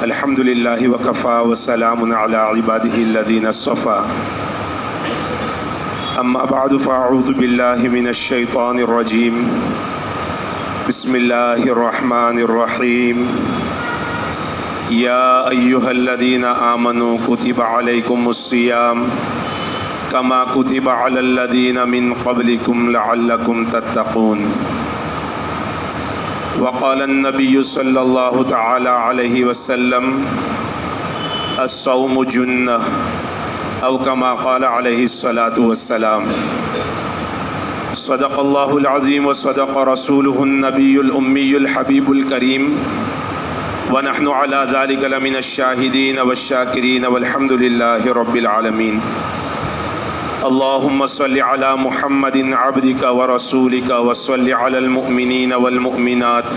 الحمدللہ وکفا وسلام علی عبادہ الذین اصطفى اما بعد فاعوذ باللہ من الشیطان الرجیم بسم اللہ الرحمن الرحیم یا ایہا الذین آمنوا کتب علیکم الصیام کما کتب علی الذین من قبلکم لعلکم تتقون وقال النبی صلی اللہ تعالی علیہ وسلم الصوم جنہ او کما قال علیہ الصلاة والسلام صدق اللہ العظیم وصدق رسولہ النبی الأمی الحبیب الکریم ونحن على ذلك لمن الشاہدین والشاکرین والحمد للہ رب العالمین اللہم صل علی محمد عبدک ورسولک وصل علی المؤمنین والمؤمنات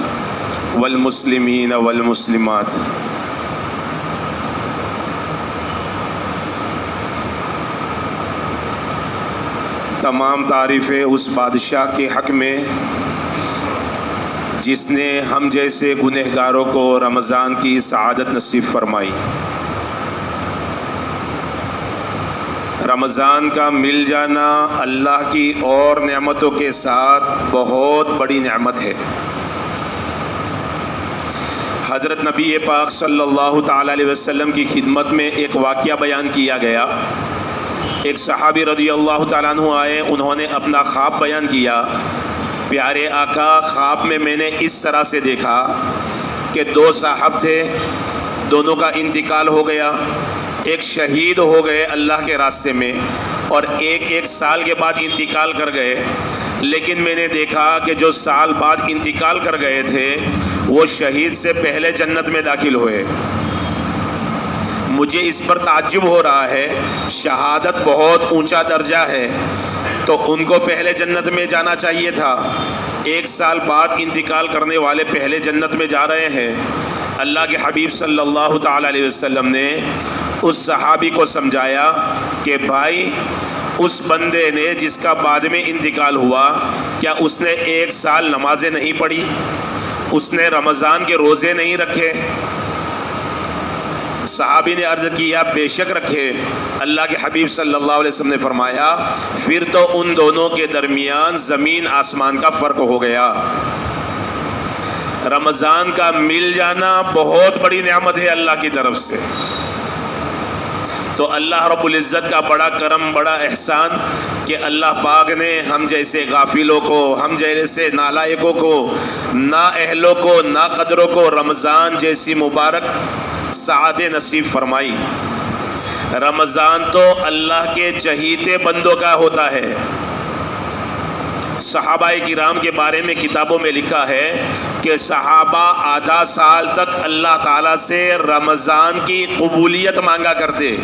والمسلمین والمسلمات۔ تمام تعریفیں اس بادشاہ کے حق میں جس نے ہم جیسے گنہگاروں کو رمضان کی سعادت نصیب فرمائی۔ رمضان کا مل جانا اللہ کی اور نعمتوں کے ساتھ بہت بڑی نعمت ہے۔ حضرت نبی پاک صلی اللہ تعالی علیہ وسلم کی خدمت میں ایک واقعہ بیان کیا گیا۔ ایک صحابی رضی اللہ تعالیٰ عنہ آئے، انہوں نے اپنا خواب بیان کیا۔ پیارے آقا، خواب میں نے اس طرح سے دیکھا کہ دو صاحب تھے، دونوں کا انتقال ہو گیا۔ ایک شہید ہو گئے اللہ کے راستے میں اور ایک سال کے بعد انتقال کر گئے، لیکن میں نے دیکھا کہ جو سال بعد انتقال کر گئے تھے وہ شہید سے پہلے جنت میں داخل ہوئے۔ مجھے اس پر تعجب ہو رہا ہے، شہادت بہت اونچا درجہ ہے، تو ان کو پہلے جنت میں جانا چاہیے تھا۔ ایک سال بعد انتقال کرنے والے پہلے جنت میں جا رہے ہیں۔ اللہ کے حبیب صلی اللہ تعالی علیہ وسلم نے اس صحابی کو سمجھایا کہ بھائی، اس بندے نے جس کا بعد میں انتقال ہوا، کیا اس نے ایک سال نمازیں نہیں پڑھی؟ اس نے رمضان کے روزے نہیں رکھے؟ صحابی نے عرض کیا بے شک رکھے۔ اللہ کے حبیب صلی اللہ علیہ وسلم نے فرمایا پھر تو ان دونوں کے درمیان زمین آسمان کا فرق ہو گیا۔ رمضان کا مل جانا بہت بڑی نعمت ہے اللہ کی طرف سے۔ تو اللہ رب العزت کا بڑا کرم، بڑا احسان کہ اللہ پاک نے ہم جیسے غافلوں کو، ہم جیسے نالائقوں کو، نااہلوں کو، ناقدروں کو رمضان جیسی مبارک سعادت نصیب فرمائی۔ رمضان تو اللہ کے چہیتے بندوں کا ہوتا ہے۔ صحابہ کرام کے بارے میں کتابوں میں لکھا ہے کہ صحابہ آدھا سال تک اللہ تعالیٰ سے رمضان کی قبولیت مانگا کرتے۔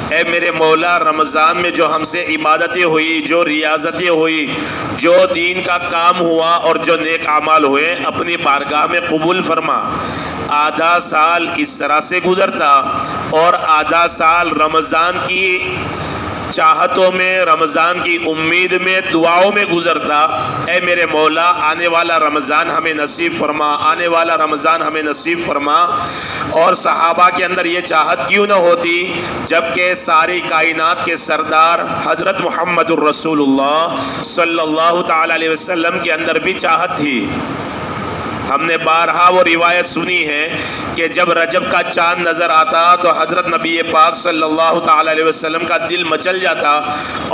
اے میرے مولا، رمضان میں جو ہم سے عبادتیں ہوئی، جو ریاضتیں ہوئی، جو دین کا کام ہوا اور جو نیک اعمال ہوئے، اپنی بارگاہ میں قبول فرما۔ آدھا سال اس طرح سے گزرتا اور آدھا سال رمضان کی چاہتوں میں، رمضان کی امید میں، دعاؤں میں گزرتا۔ اے میرے مولا، آنے والا رمضان ہمیں نصیب فرما، آنے والا رمضان ہمیں نصیب فرما۔ اور صحابہ کے اندر یہ چاہت کیوں نہ ہوتی جبکہ ساری کائنات کے سردار حضرت محمد الرسول اللہ صلی اللہ تعالی علیہ وسلم کے اندر بھی چاہت تھی۔ ہم نے بارہا وہ روایت سنی ہے کہ جب رجب کا چاند نظر آتا تو حضرت نبی پاک صلی اللہ تعالی علیہ وسلم کا دل مچل جاتا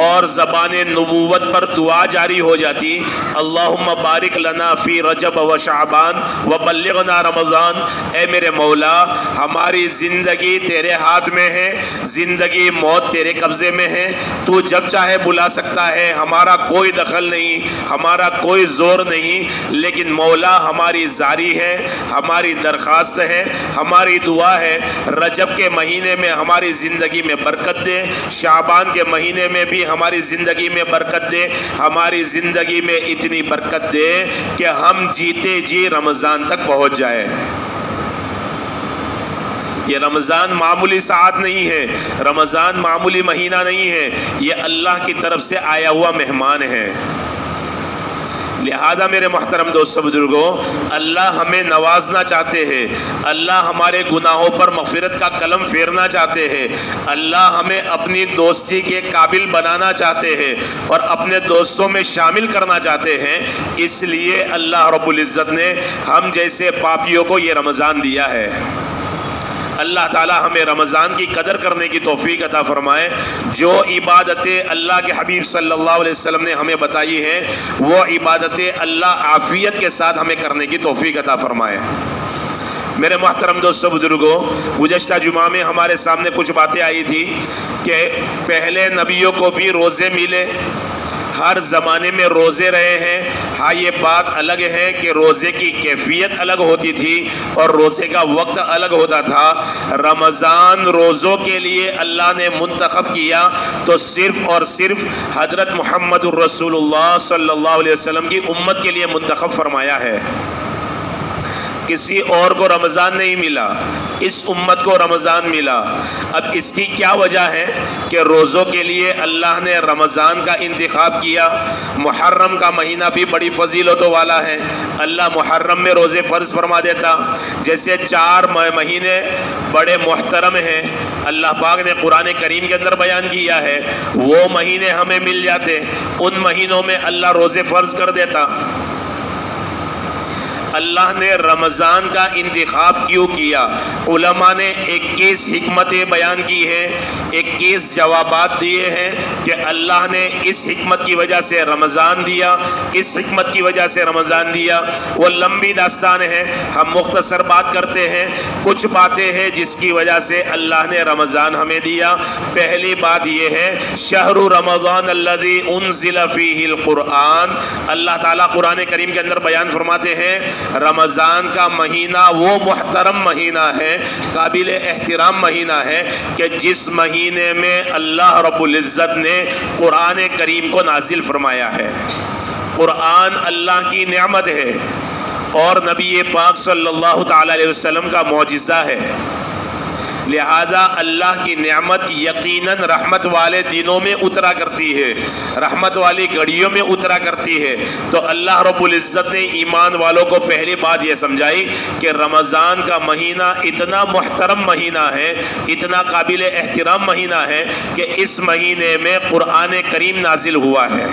اور زبان نبوت پر دعا جاری ہو جاتی، اللہم بارک لنا فی رجب و شعبان وبلغنا رمضان۔ اے میرے مولا، ہماری زندگی تیرے ہاتھ میں ہے، زندگی موت تیرے قبضے میں ہے، تو جب چاہے بلا سکتا ہے، ہمارا کوئی دخل نہیں، ہمارا کوئی زور نہیں، لیکن مولا ہماری زاری ہے، ہماری درخواست ہے، ہماری دعا ہے، رجب کے مہینے میں ہماری زندگی میں برکت دے، شعبان کے مہینے میں بھی ہماری زندگی میں برکت دے، ہماری زندگی میں اتنی برکت دے کہ ہم جیتے جی رمضان تک پہنچ جائے۔ یہ رمضان معمولی ساعت نہیں ہے، رمضان معمولی مہینہ نہیں ہے، یہ اللہ کی طرف سے آیا ہوا مہمان ہے۔ لہذا میرے محترم دوستو بزرگوں، اللہ ہمیں نوازنا چاہتے ہیں، اللہ ہمارے گناہوں پر مغفرت کا قلم پھیرنا چاہتے ہیں، اللہ ہمیں اپنی دوستی کے قابل بنانا چاہتے ہیں اور اپنے دوستوں میں شامل کرنا چاہتے ہیں۔ اس لیے اللہ رب العزت نے ہم جیسے پاپیوں کو یہ رمضان دیا ہے۔ اللہ تعالی ہمیں رمضان کی قدر کرنے کی توفیق عطا فرمائے۔ جو عبادتیں اللہ کے حبیب صلی اللہ علیہ وسلم نے ہمیں بتائی ہیں، وہ عبادتیں اللہ عافیت کے ساتھ ہمیں کرنے کی توفیق عطا فرمائے۔ میرے محترم دوستو بزرگوں، گزشتہ جمعہ میں ہمارے سامنے کچھ باتیں آئی تھی کہ پہلے نبیوں کو بھی روزے ملے، ہر زمانے میں روزے رہے ہیں۔ ہاں، یہ بات الگ ہے کہ روزے کی کیفیت الگ ہوتی تھی اور روزے کا وقت الگ ہوتا تھا۔ رمضان روزوں کے لیے اللہ نے منتخب کیا تو صرف اور صرف حضرت محمد الرسول اللہ صلی اللہ علیہ وسلم کی امت کے لیے منتخب فرمایا ہے۔ کسی اور کو رمضان نہیں ملا، اس امت کو رمضان ملا۔ اب اس کی کیا وجہ ہے کہ روزوں کے لیے اللہ نے رمضان کا انتخاب کیا؟ محرم کا مہینہ بھی بڑی فضیلتوں والا ہے، اللہ محرم میں روزے فرض فرما دیتا۔ جیسے 4 مہینے بڑے محترم ہیں، اللہ پاک نے قرآن کریم کے اندر بیان کیا ہے، وہ مہینے ہمیں مل جاتے، ان مہینوں میں اللہ روزے فرض کر دیتا۔ اللہ نے رمضان کا انتخاب کیوں کیا؟ علماء نے 21 حکمتیں بیان کی ہیں، 21 جوابات دیے ہیں کہ اللہ نے اس حکمت کی وجہ سے رمضان دیا، اس حکمت کی وجہ سے رمضان دیا۔ وہ لمبی داستان ہے، ہم مختصر بات کرتے ہیں۔ کچھ باتیں ہیں جس کی وجہ سے اللہ نے رمضان ہمیں دیا۔ پہلی بات یہ ہے، شہر رمضان الذی انزل فیہ القرآن۔ اللہ تعالیٰ قرآن کریم کے اندر بیان فرماتے ہیں، رمضان کا مہینہ وہ محترم مہینہ ہے، قابل احترام مہینہ ہے کہ جس مہینے میں اللہ رب العزت نے قرآن کریم کو نازل فرمایا ہے۔ قرآن اللہ کی نعمت ہے اور نبی پاک صلی اللہ تعالی علیہ وسلم کا معجزہ ہے۔ لہذا اللہ کی نعمت یقیناً رحمت والے دنوں میں اترا کرتی ہے، رحمت والی گھڑیوں میں اترا کرتی ہے۔ تو اللہ رب العزت نے ایمان والوں کو پہلی بات یہ سمجھائی کہ رمضان کا مہینہ اتنا محترم مہینہ ہے، اتنا قابل احترام مہینہ ہے کہ اس مہینے میں قرآن کریم نازل ہوا ہے۔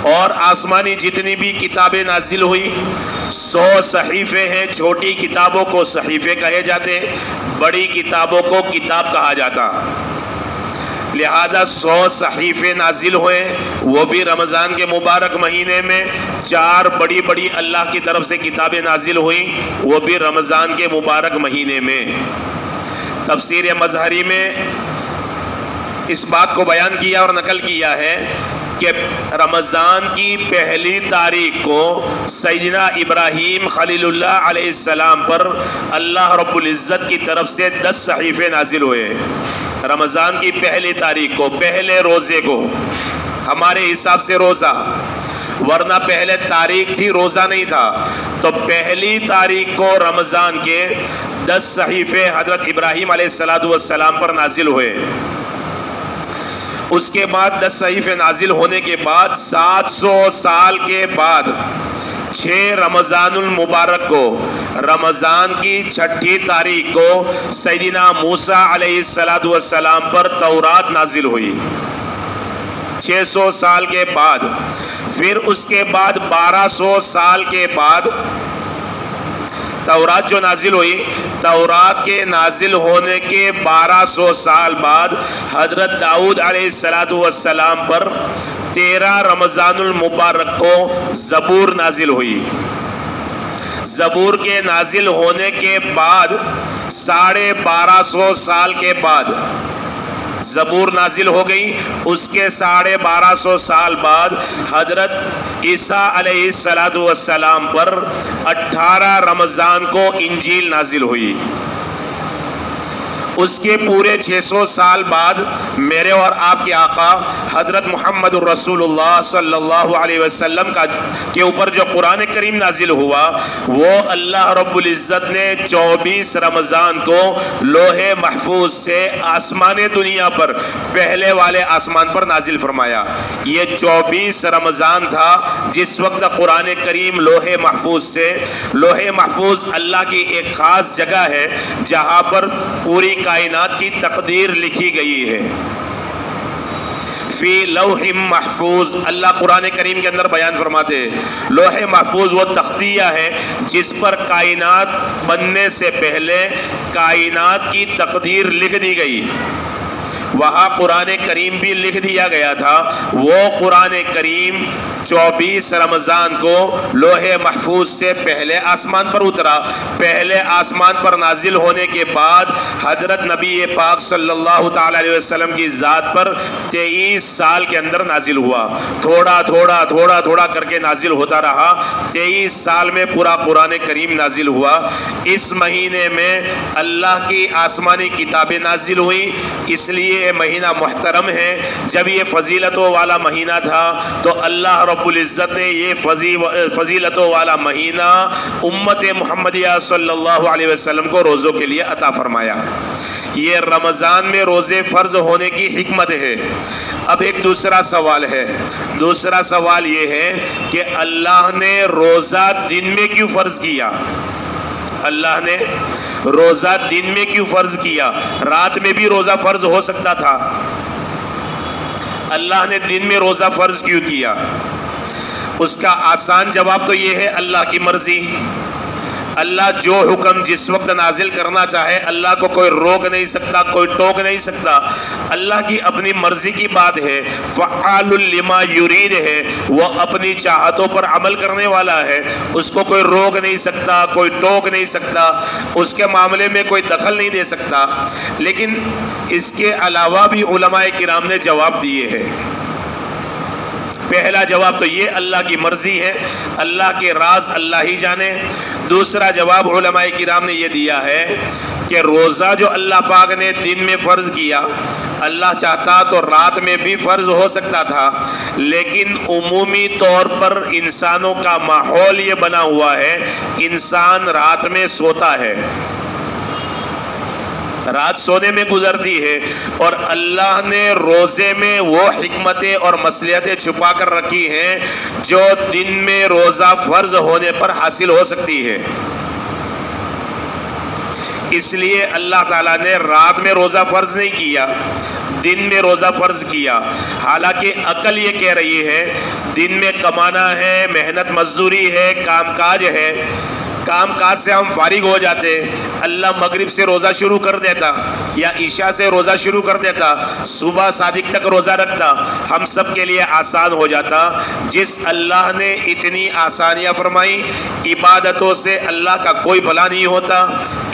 اور آسمانی جتنی بھی کتابیں نازل ہوئی، 100 صحیفے ہیں، چھوٹی کتابوں کو صحیفے کہے جاتے، بڑی کتابوں کو کتاب کہا جاتا۔ لہذا 100 صحیفے نازل ہوئے، وہ بھی رمضان کے مبارک مہینے میں۔ 4 بڑی بڑی اللہ کی طرف سے کتابیں نازل ہوئیں، وہ بھی رمضان کے مبارک مہینے میں۔ تفسیر مظہری میں اس بات کو بیان کیا اور نقل کیا ہے کہ رمضان کی پہلی تاریخ کو سیدنا ابراہیم خلیل اللہ علیہ السلام پر اللہ رب العزت کی طرف سے 10 صحیفے نازل ہوئے۔ رمضان کی پہلی تاریخ کو، پہلے روزے کو، ہمارے حساب سے روزہ، ورنہ پہلے تاریخ تھی، روزہ نہیں تھا۔ تو پہلی تاریخ کو رمضان کے 10 صحیفے حضرت ابراہیم علیہ السلام پر نازل ہوئے۔ اس کے بعد 10 صحیفے نازل ہونے کے بعد 700 سال کے بعد 6 رمضان المبارک کو، رمضان کی 6ٹھی تاریخ کو سیدنا موسیٰ علیہ السلام پر تورات نازل ہوئی۔ 600 سال کے بعد، پھر اس کے بعد 1200 سال کے بعد تورات جو نازل ہوئی، تورات کے نازل ہونے کے 1200 سال بعد حضرت داؤد علیہ السلام پر 13 رمضان المبارک کو زبور نازل ہوئی۔ زبور کے نازل ہونے کے بعد 1250 سال کے بعد زبور نازل ہو گئی۔ اس کے 1250 سال بعد حضرت عیسیٰ علیہ السلام پر 18 رمضان کو انجیل نازل ہوئی۔ اس کے پورے 600 سال بعد میرے اور آپ کے آقا حضرت محمد الرسول اللہ صلی اللہ علیہ وسلم کے اوپر جو قرآن کریم نازل ہوا وہ اللہ رب العزت نے 24 رمضان کو لوح محفوظ سے آسمان دنیا پر پہلے والے آسمان پر نازل فرمایا. یہ 24 رمضان تھا جس وقت قرآن کریم لوح محفوظ اللہ کی ایک خاص جگہ ہے جہاں پر پوری کائنات کی تقدیر لکھی گئی ہے. فی لوح محفوظ اللہ قرآن کریم کے اندر بیان فرماتے ہیں لوح محفوظ وہ تختیہ ہے جس پر کائنات بننے سے پہلے کائنات کی تقدیر لکھ دی گئی. وہاں قرآن کریم بھی لکھ دیا گیا تھا. وہ قرآن کریم 24 رمضان کو لوح محفوظ سے پہلے آسمان پر اترا. پہلے آسمان پر نازل ہونے کے بعد حضرت نبی پاک صلی اللہ تعالی علیہ وسلم کی ذات پر 23 سال کے اندر نازل ہوا. تھوڑا کر کے نازل ہوتا رہا. 23 سال میں پورا قرآن کریم نازل ہوا. اس مہینے میں اللہ کی آسمانی کتابیں نازل ہوئی. اس لیے یہ مہینہ محترم ہے. جب یہ فضیلتوں والا مہینہ تھا تو اللہ رب العزت نے یہ فضیلتوں والا مہینہ امت محمدیہ صلی اللہ علیہ وسلم کو روزوں کے لیے عطا فرمایا. یہ رمضان میں روزے فرض ہونے کی حکمت ہے. اب ایک دوسرا سوال ہے. دوسرا سوال یہ ہے کہ اللہ نے روزہ دن میں کیوں فرض کیا؟ اللہ نے روزہ دن میں کیوں فرض کیا؟ رات میں بھی روزہ فرض ہو سکتا تھا. اللہ نے دن میں روزہ فرض کیوں کیا؟ اس کا آسان جواب تو یہ ہے اللہ کی مرضی. اللہ جو حکم جس وقت نازل کرنا چاہے اللہ کو کوئی روک نہیں سکتا, کوئی ٹوک نہیں سکتا. اللہ کی اپنی مرضی کی بات ہے. فعال لما یرید ہے, وہ اپنی چاہتوں پر عمل کرنے والا ہے. اس کو کوئی روک نہیں سکتا, کوئی ٹوک نہیں سکتا, اس کے معاملے میں کوئی دخل نہیں دے سکتا. لیکن اس کے علاوہ بھی علماء کرام نے جواب دیے ہیں. پہلا جواب تو یہ اللہ کی مرضی ہے, اللہ کے راز اللہ ہی جانے. دوسرا جواب علماء کرام نے یہ دیا ہے کہ روزہ جو اللہ پاک نے دن میں فرض کیا, اللہ چاہتا تو رات میں بھی فرض ہو سکتا تھا. لیکن عمومی طور پر انسانوں کا ماحول یہ بنا ہوا ہے, انسان رات میں سوتا ہے, رات سونے میں گزرتی ہے. اور اللہ نے روزے میں وہ حکمتیں اور مصلحتیں چھپا کر رکھی ہیں جو دن میں روزہ فرض ہونے پر حاصل ہو سکتی ہے. اس لیے اللہ تعالیٰ نے رات میں روزہ فرض نہیں کیا, دن میں روزہ فرض کیا. حالانکہ عقل یہ کہہ رہی ہے دن میں کمانا ہے, محنت مزدوری ہے, کام کاج ہے, کام کاج سے ہم فارغ ہو جاتے. اللہ مغرب سے روزہ شروع کر دیتا یا عشاء سے روزہ شروع کر دیتا, صبح صادق تک روزہ رکھتا, ہم سب کے لیے آسان ہو جاتا. جس اللہ نے اتنی آسانیاں فرمائی, عبادتوں سے اللہ کا کوئی بھلا نہیں ہوتا,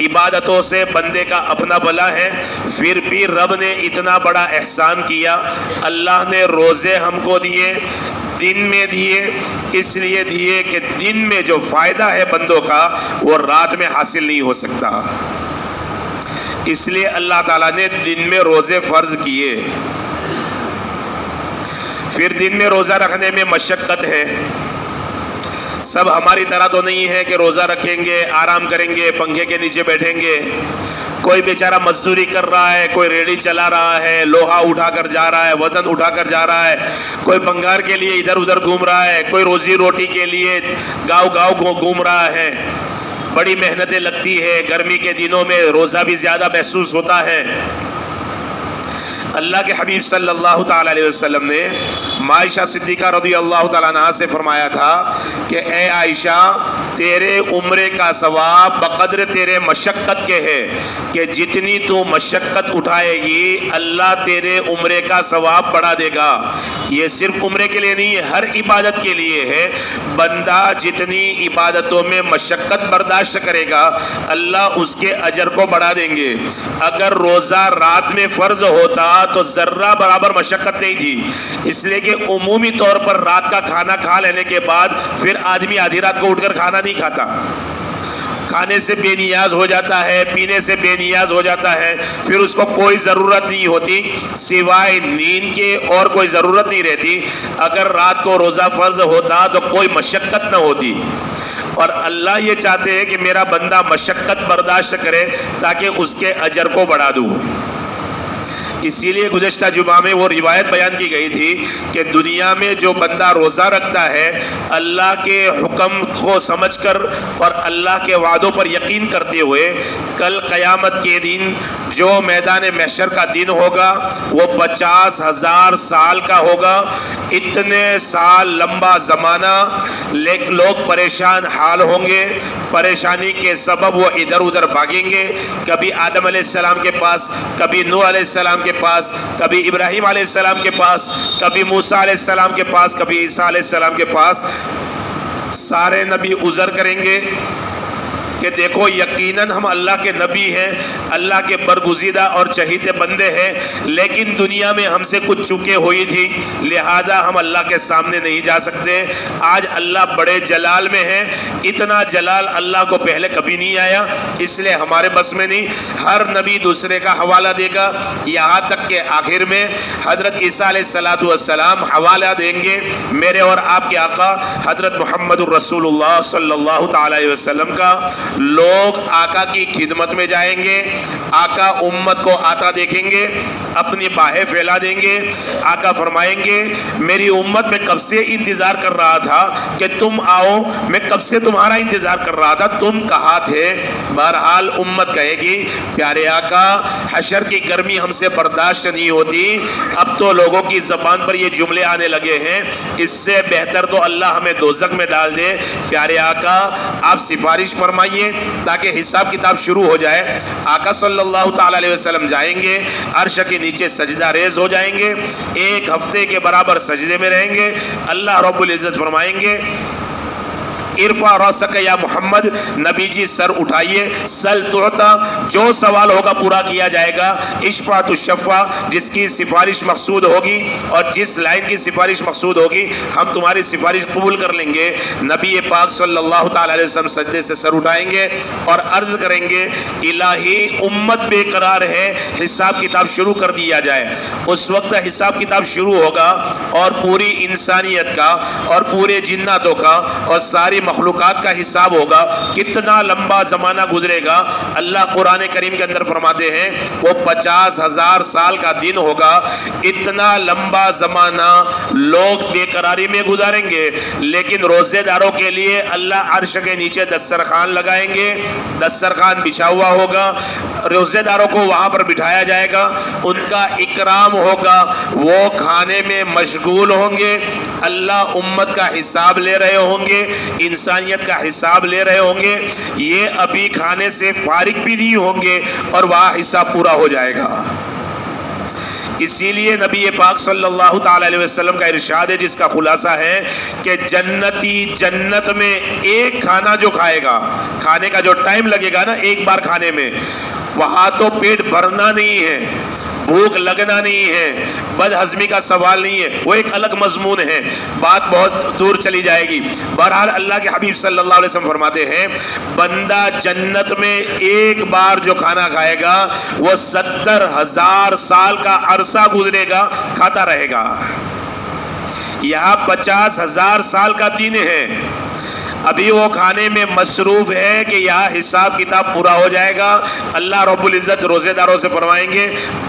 عبادتوں سے بندے کا اپنا بھلا ہے. پھر بھی رب نے اتنا بڑا احسان کیا. اللہ نے روزے ہم کو دیے, دن میں دیے. اس لیے دیے کہ دن میں جو فائدہ ہے بندوں کا وہ رات میں حاصل نہیں ہو سکتا. اس لیے اللہ تعالیٰ نے دن میں روزے فرض کیے. پھر دن میں روزہ رکھنے میں مشقت ہے. سب ہماری طرح تو نہیں ہے کہ روزہ رکھیں گے, آرام کریں گے, پنکھے کے نیچے بیٹھیں گے. کوئی بیچارہ مزدوری کر رہا ہے, کوئی ریڑھی چلا رہا ہے, لوہا اٹھا کر جا رہا ہے, وزن اٹھا کر جا رہا ہے, کوئی بنگار کے لیے ادھر ادھر گھوم رہا ہے, کوئی روزی روٹی کے لیے گاؤں گھوم رہا ہے. بڑی محنتیں لگتی ہے. گرمی کے دنوں میں روزہ بھی زیادہ محسوس ہوتا ہے. اللہ کے حبیب صلی اللہ تعالی علیہ وسلم نے عائشہ صدیقہ رضی اللہ تعالیٰ عنہا سے فرمایا تھا کہ اے عائشہ, تیرے عمرے کا ثواب بقدر تیرے مشقت کے ہے, کہ جتنی تو مشقت اٹھائے گی اللہ تیرے عمرے کا ثواب بڑھا دے گا. یہ صرف عمرے کے لیے نہیں ہے, ہر عبادت کے لیے ہے. بندہ جتنی عبادتوں میں مشقت برداشت کرے گا اللہ اس کے اجر کو بڑھا دیں گے. اگر روزہ رات میں فرض ہوتا تو ذرہ برابر مشقت نہیں تھی. اس لیے کہ عمومی طور پر رات کا کھانا کھا لینے کے بعد پھر آدمی آدھی رات کو اٹھ کر کھانا نہیں کھاتا. کھانے سے بے نیاز ہو جاتا ہے، پینے سے بے نیاز ہو جاتا ہے، پھر اس کو کوئی ضرورت نہیں ہوتی سوائے نیند کے، اور کوئی ضرورت نہیں رہتی۔ اگر رات کو روزہ فرض ہوتا تو کوئی مشقت نہ ہوتی، اور اللہ یہ چاہتے ہیں کہ میرا بندہ مشقت برداشت کرے تاکہ اس کے اجر کو بڑھا دوں۔ اسی لیے گزشتہ جمعہ میں وہ روایت بیان کی گئی تھی کہ دنیا میں جو بندہ روزہ رکھتا ہے اللہ کے حکم کو سمجھ کر اور اللہ کے وعدوں پر یقین کرتے ہوئے، کل قیامت کے دن جو میدان محشر کا دن ہوگا وہ 50,000 سال کا ہوگا۔ اتنے سال لمبا زمانہ لوگ پریشان حال ہوں گے، پریشانی کے سبب وہ ادھر ادھر بھاگیں گے، کبھی آدم علیہ السلام کے پاس، کبھی نوح علیہ السلام کے پاس، کبھی ابراہیم علیہ السلام کے پاس، کبھی موسیٰ علیہ السلام کے پاس، کبھی عیسیٰ علیہ السلام کے پاس۔ سارے نبی عذر کریں گے کہ دیکھو یقیناً ہم اللہ کے نبی ہیں، اللہ کے برگزیدہ اور چہیتے بندے ہیں، لیکن دنیا میں ہم سے کچھ چوکیں ہوئی تھی، لہذا ہم اللہ کے سامنے نہیں جا سکتے۔ آج اللہ بڑے جلال میں ہیں، اتنا جلال اللہ کو پہلے کبھی نہیں آیا، اس لیے ہمارے بس میں نہیں۔ ہر نبی دوسرے کا حوالہ دے گا، یہاں تک کہ آخر میں حضرت عیسیٰ علیہ السلام حوالہ دیں گے میرے اور آپ کے آقا حضرت محمد الرسول اللہ صلی اللہ تعالی علیہ وسلم کا۔ لوگ آقا کی خدمت میں جائیں گے، آقا امت کو آتا دیکھیں گے، اپنی باہیں پھیلا دیں گے۔ آقا فرمائیں گے میری امت میں کب سے انتظار کر رہا تھا کہ تم آؤ، میں کب سے تمہارا انتظار کر رہا تھا، تم کہاں تھے؟ بہرحال امت کہے گی پیارے آقا حشر کی گرمی ہم سے برداشت نہیں ہوتی، اب تو لوگوں کی زبان پر یہ جملے آنے لگے ہیں، اس سے بہتر تو اللہ ہمیں دوزخ میں ڈال دے۔ پیارے آقا آپ سفارش فرمائیے تاکہ حساب کتاب شروع ہو جائے۔ آقا صلی اللہ تعالی علیہ وسلم جائیں گے، عرش کے نیچے سجدہ ریز ہو جائیں گے، 1 ہفتے کے برابر سجدے میں رہیں گے۔ اللہ رب العزت فرمائیں گے ارفع راسک یا محمد، نبی جی سر اٹھائیے، سل تعطا، جو سوال ہوگا پورا کیا جائے گا، اشفع تشفع، جس کی سفارش مقصود ہوگی اور جس لائن کی سفارش مقصود ہوگی ہم تمہاری سفارش قبول کر لیں گے۔ نبی پاک صلی اللہ تعالی علیہ وسلم سجدے سے سر اٹھائیں گے اور عرض کریں گے الہی امت بے قرار ہے، حساب کتاب شروع کر دیا جائے۔ اس وقت حساب کتاب شروع ہوگا اور پوری انسانیت کا اور پورے جناتوں کا اور ساری مخلوقات کا حساب ہوگا۔ کتنا لمبا زمانہ گزرے گا؟ اللہ قرآن کریم کے اندر فرماتے ہیں وہ 50,000 سال کا دن ہوگا۔ اتنا لمبا زمانہ لوگ بے قراری میں گزاریں گے، لیکن روزے داروں کے لیے اللہ عرش کے نیچے دسترخوان لگائیں گے، دسترخوان بچھا ہوا ہوگا، روزے داروں کو وہاں پر بٹھایا جائے گا، ان کا اکرام ہوگا، وہ کھانے میں مشغول ہوں گے، اللہ امت کا حساب لے رہے ہوں گے، انسانیت کا حساب لے رہے ہوں گے، یہ ابھی کھانے سے فارغ بھی نہیں ہوں گے اور وہاں حساب پورا ہو جائے گا۔ اسی لیے نبی پاک صلی اللہ تعالی علیہ وسلم کا ارشاد ہے جس کا خلاصہ ہے کہ جنتی جنت میں ایک کھانا جو کھائے گا، کھانے کا جو ٹائم لگے گا نا ایک بار کھانے میں، وہاں تو پیٹ بھرنا نہیں ہے، بھوک لگنا نہیں ہے، بد ہضمی کا سوال نہیں ہے، وہ ایک الگ مضمون ہے، بات بہت دور چلی جائے گی۔ بہرحال اللہ کے حبیب صلی اللہ علیہ وسلم فرماتے ہیں بندہ جنت میں ایک بار جو کھانا کھائے گا وہ 70,000 سال کا عرصہ گزرے گا، کھاتا رہے گا۔ یہاں 50,000 سال کا دن ہے، ابھی وہ کھانے میں مصروف ہے کہ یہاں حساب کتاب پورا ہو جائے گا۔ اللہ رب العزت روزے داروں سے فرمائیں گے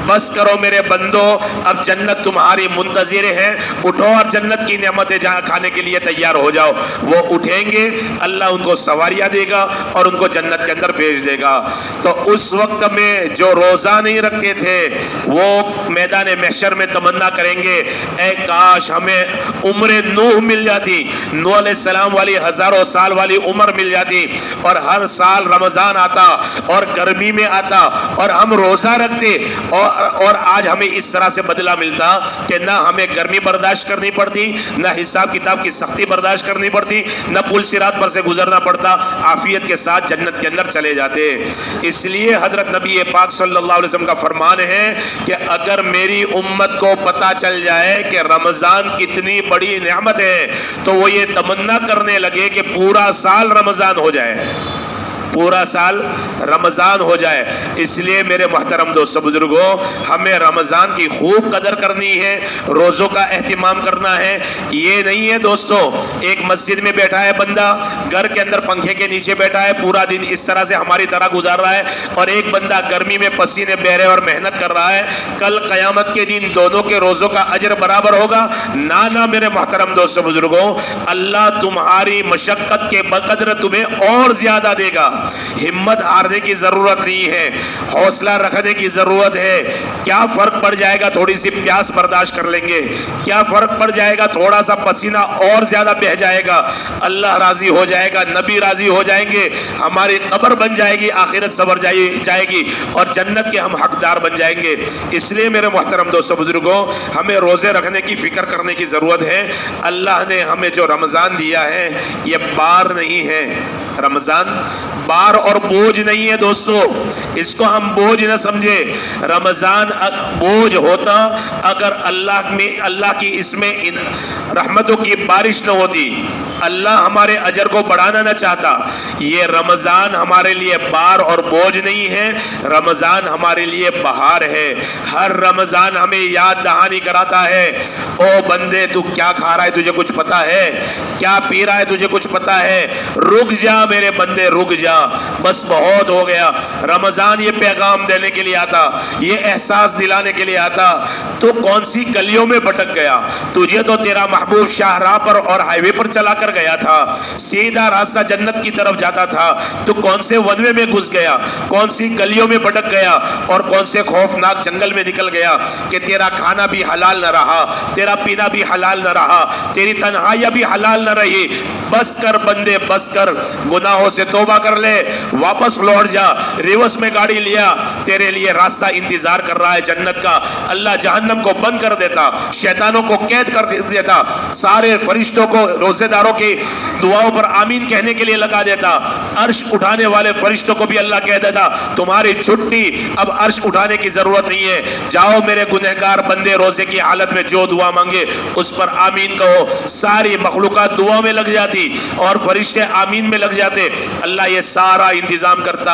بس کرو میرے بندو، اب جنت تمہاری منتظر ہے، اٹھو اور جنت کی نعمتیں کھانے کے لیے تیار ہو جاؤ۔ وہ اٹھیں گے، اللہ ان کو سواریاں دے گا اور ان کو جنت کے اندر بھیج دے گا۔ تو اس وقت میں جو روزہ نہیں رکھتے تھے وہ میدان محشر میں تمنا کریں گے اے کاش ہمیں عمر نوح مل جاتی، نوح علیہ السلام والی ہزاروں سال والی عمر مل جاتی، اور ہر سال رمضان آتا اور گرمی میں آتا اور ہم روزہ رکھتے، اور آج ہمیں اس طرح سے بدلہ ملتا کہ نہ ہمیں گرمی برداشت کرنی پڑتی، نہ حساب کتاب کی سختی برداشت کرنی پڑتی، نہ پل صراط پر سے گزرنا پڑتا، عافیت کے ساتھ جنت کے اندر چلے جاتے۔ اس لیے حضرت نبی پاک صلی اللہ علیہ وسلم کا فرمان ہے کہ اگر میری امت کو پتہ چل جائے کہ رمضان کتنی بڑی نعمت ہے تو وہ یہ تمنا کرنے لگے کہ پورا سال رمضان ہو جائے، پورا سال رمضان ہو جائے. اس لیے میرے محترم دوستو بزرگوں، ہمیں رمضان کی خوب قدر کرنی ہے، روزوں کا اہتمام کرنا ہے. یہ نہیں ہے دوستو ایک مسجد میں بیٹھا ہے بندہ، گھر کے اندر پنکھے کے نیچے بیٹھا ہے، پورا دن اس طرح سے ہماری طرح گزار رہا ہے، اور ایک بندہ گرمی میں پسینے بہ رہے اور محنت کر رہا ہے. کل قیامت کے دن دونوں کے روزوں کا اجر برابر ہوگا؟ نہ میرے محترم دوستو بزرگوں، اللہ تمہاری مشقت کے بقدر تمہیں اور زیادہ دے گا. ہمت ہارنے کی ضرورت نہیں ہے، حوصلہ رکھنے کی ضرورت ہے. کیا فرق پڑ جائے گا؟ تھوڑی سی پیاس برداشت کر لیں گے. کیا فرق پڑ جائے گا؟ تھوڑا سا پسینہ اور زیادہ بہ جائے گا، اللہ راضی ہو جائے گا، نبی راضی ہو جائیں گے، ہماری قبر بن جائے گی، آخرت سنور جائے گی، اور جنت کے ہم حقدار بن جائیں گے. اس لیے میرے محترم دوستو بزرگوں، ہمیں روزے رکھنے کی فکر کرنے کی ضرورت ہے. اللہ نے ہمیں جو رمضان دیا ہے یہ بار نہیں ہے. رمضان بار اور بوجھ نہیں ہے دوستو، اس کو ہم بوجھ نہ سمجھے. رمضان بوجھ ہوتا اگر اللہ کی اس میں رحمتوں کی بارش نہ ہوتی، اللہ ہمارے اجر کو بڑھانا نہ چاہتا. یہ رمضان ہمارے لیے بار اور بوجھ نہیں ہے، رمضان ہمارے لیے بہار ہے. ہر رمضان ہمیں یاد دہانی کراتا ہے، او بندے تو کیا کھا رہا ہے تجھے کچھ پتا ہے؟ کیا پی رہا ہے تجھے کچھ پتا ہے؟ رک جا میرے بندے، رک جا، بس بہت ہو گیا. رمضان یہ پیغام دینے کے لیے آتا، یہ احساس دلانے کے لیے آتا. تو کون سی گلیوں میں بھٹک گیا؟ تجھے تو تیرا محبوب شاہراہ پر اور ہائی وے پر چلا کر گیا تھا، سیدھا راستہ جنت کی طرف جاتا تھا. تو کون سے ودوے میں گھس گیا، کون سی گلیوں میں بھٹک گیا، اور کون سے خوفناک جنگل میں نکل گیا کہ تیرا کھانا بھی حلال نہ رہا، تیرا پینا بھی حلال نہ رہا، تیری تنہائیاں بھی حلال نہ رہی. بس کر بندے، بس کر، گناہوں سے توبہ کر لے، واپس لوٹ جا. ریورس میں گاڑی لیا، تیرے لیے راستہ انتظار کر رہا ہے جنت کا. اللہ جہنم کو بند کر دیتا، شیطانوں کو قید کر دیتا، سارے فرشتوں کو روزے داروں کی دعاؤں پر آمین کہنے کے لیے لگا دیتا. عرش اٹھانے والے فرشتوں کو بھی اللہ کہہ دیتا تمہاری چھٹی، اب عرش اٹھانے کی ضرورت نہیں ہے، جاؤ میرے گنہگار بندے روزے کی حالت میں جو دعا مانگے اس پر آمین کہو. ساری مخلوقات دعا میں لگ جاتی اور فرشتے آمین میں لگ جاتے. اللہ یہ سارا انتظام کرتا.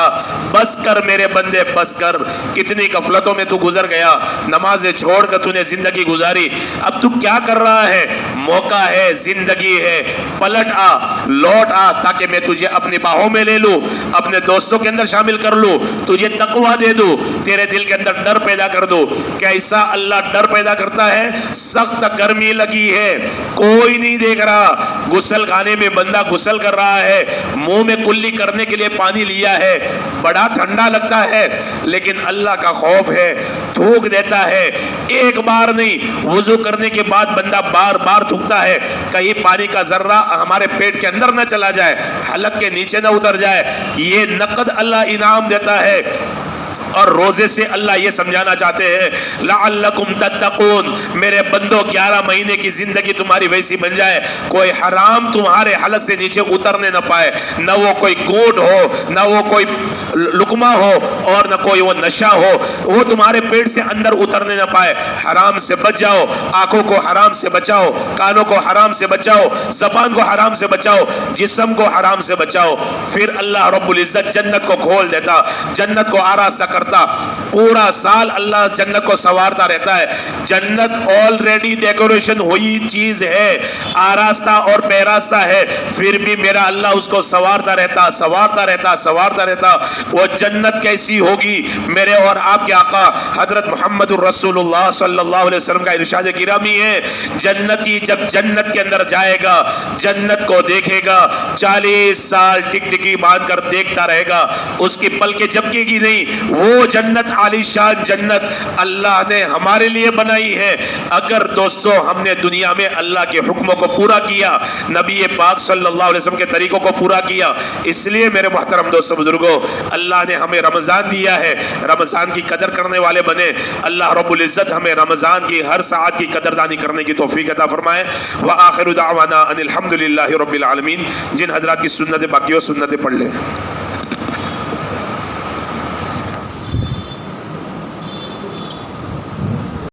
بس کر میرے بندے، بس کر. کتنی غفلتوں میں تو گزر گیا، نمازیں چھوڑ کر تو نے زندگی گزاری. اب تو کیا کر رہا ہے؟ موقع ہے، زندگی ہے، پلٹ آ، لوٹ آ، تاکہ میں تجھے اپنی باہوں میں لے لوں، اپنے دوستوں کے اندر شامل کر لوں، تجھے تقویٰ دے دوں، تیرے دل کے اندر ڈر پیدا کر دوں. کیسا اللہ ڈر پیدا کرتا ہے؟ سخت گرمی لگی ہے، کوئی نہیں دیکھ رہا، غسل خانے میں بندہ غسل کر رہا ہے، منہ میں کلی کرنے کے لیے پانی لیا ہے، بڑا ٹھنڈا لگتا ہے، لیکن اللہ کا خوف ہے، تھوک دیتا ہے. ایک بار نہیں، وضو کرنے کے بعد بندہ بار بار تھوکتا ہے، کہیں پانی کا ذرہ ہمارے پیٹ کے اندر نہ چلا جائے، حلق کے نیچے نہ اتر جائے. یہ نقد اللہ انعام دیتا ہے. اور روزے سے اللہ یہ سمجھانا چاہتے ہیں لعلکم تتقون، میرے بندو 11 مہینے کی زندگی تمہاری ویسی بن جائے کوئی حرام تمہارے حلق سے نیچے اترنے نہ پائے، نہ وہ کوئی گھونٹ ہو، نہ وہ کوئی لقمہ ہو، اور نہ کوئی وہ نشہ ہو، وہ تمہارے پیٹ سے اندر اترنے نہ پائے. حرام سے بچ جاؤ، آنکھوں کو حرام سے بچاؤ، کانوں کو حرام سے بچاؤ، زبان کو حرام سے بچاؤ، جسم کو حرام سے بچاؤ. پھر اللہ رب العزت جنت کو کھول دیتا، جنت کو آراستہ کرتا. پورا سال اللہ جنت کو سنوارتا رہتا ہے. جنت آلریڈی ڈیکوریشن ہوئی چیز ہے، آراستہ اور پیراستہ ہے، پھر بھی میرا اللہ اس کو سنوارتا رہتا، سنوارتا رہتا، سنوارتا رہتا. وہ جنت کیسی ہوگی؟ میرے اور آپ کے آقا حضرت محمد الرسول اللہ صلی اللہ علیہ وسلم کا ارشاد گرامی ہے، جنتی جب جنت کے اندر جائے گا، جنت کو دیکھے گا، 40 سال ٹکٹکی باندھ کر دیکھتا رہے گا، اس کی پلکیں جھپکے گی نہیں. وہ جنت عالی شان جنت اللہ نے ہمارے لیے بنائی ہے. اگر دوستو ہم نے دنیا میں اللہ کے حکموں کو پورا کیا، نبی پاک صلی اللہ علیہ وسلم کے طریقوں کو پورا کیا. اس لیے میرے محترم دوستو بزرگوں، اللہ نے ہمیں رمضان دیا ہے، رمضان کی قدر کرنے والے بنے. اللہ رب العزت ہمیں رمضان کی ہر ساعت کی قدردانی کرنے کی توفیق عطا فرمائے. وآخر دعوانا ان الحمدللہ رب العالمین. جن حضرات کی سنتیں باقی ہو سنتیں پڑھ لیں.